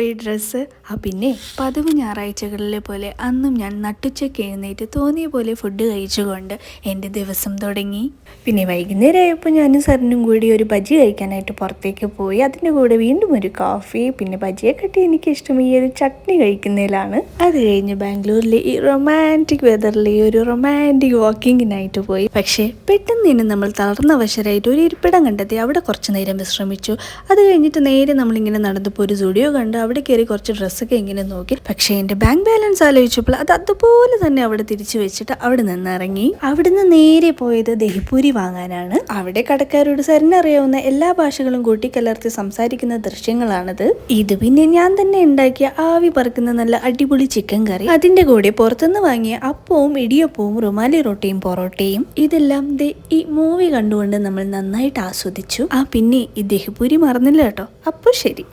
ഈ ഡ്രസ്സ്? പിന്നെ പതിവ് ഞായറാഴ്ചകളിലെ പോലെ അന്നും ഞാൻ നട്ടുച്ചയ്ക്ക് എഴുന്നേറ്റ് തോന്നിയ പോലെ ഫുഡ് കഴിച്ചുകൊണ്ട് എൻ്റെ ദിവസം തുടങ്ങി. പിന്നെ വൈകുന്നേരം ആയപ്പോൾ ഞാനും സാറിനും കൂടി ഒരു ബജി കഴിക്കാനായിട്ട് പുറത്തേക്ക് പോയി. അതിൻ്റെ കൂടെ വീണ്ടും ഒരു കോഫി. പിന്നെ ബജിയെക്കാട്ടി എനിക്കിഷ്ടം ഈ ഒരു ചട്നി കഴിക്കുന്നതിലാണ്. അത് കഴിഞ്ഞ് ബാംഗ്ലൂരിലെ ഈ റൊമാൻറ്റിക് വെതറിൽ ഈ ഒരു റൊമാൻറ്റിക് വാക്കിങ്ങിനായിട്ട് പോയി. പക്ഷേ പെട്ടെന്ന് തന്നെ നമ്മൾ തളർന്ന വശരായിട്ട് ഒരു ഇരിപ്പിടം കണ്ടെത്തി അവിടെ കുറച്ച് നേരം വിശ്രമിച്ചു. അത് കഴിഞ്ഞിട്ട് നേരെ നമ്മളിങ്ങനെ നടന്നപ്പോൾ ഒരു സ്റ്റുഡിയോ കണ്ട് അവിടെ കയറി കുറച്ച് ഡ്രസ്സൊക്കെ ഇങ്ങനെ നോക്കി. പക്ഷേ എൻ്റെ ബാങ്ക് ബാലൻസ് ആലോചിച്ചപ്പോൾ അത് അതുപോലെ തന്നെ അവിടെ തിരിച്ചു വെച്ചിട്ട് അവിടെ നിന്ന് ഇറങ്ങി. അവിടുന്ന് നേരെ പോയത് ദഹിപൂരി വാങ്ങാനാണ്. അവിടെ കടക്കാരോട് സാറിനറിയാവുന്ന എല്ലാ ഭാഷകളും കൂട്ടിക്കലർത്തി സംസാരിക്കുന്ന ദൃശ്യങ്ങളാണത്. ഇത് പിന്നെ ഞാൻ തന്നെ ഉണ്ടാക്കിയ ആവി പറക്കുന്ന നല്ല അടിപൊളി ചിക്കൻ കറി, അതിൻ്റെ കൂടെ പുറത്തുനിന്ന് വാങ്ങിയ അപ്പവും ഇടിയപ്പവും റുമാലി റൊട്ടിയും പൊറോട്ടയും, ഇതെല്ലാം ഈ മൂവി കണ്ടുകൊണ്ട് നമ്മൾ നന്നായിട്ട് ആസ്വദിച്ചു. പിന്നെ ഈ ദഹിപൂരി മറന്നില്ല കേട്ടോ. അപ്പോൾ ശരി.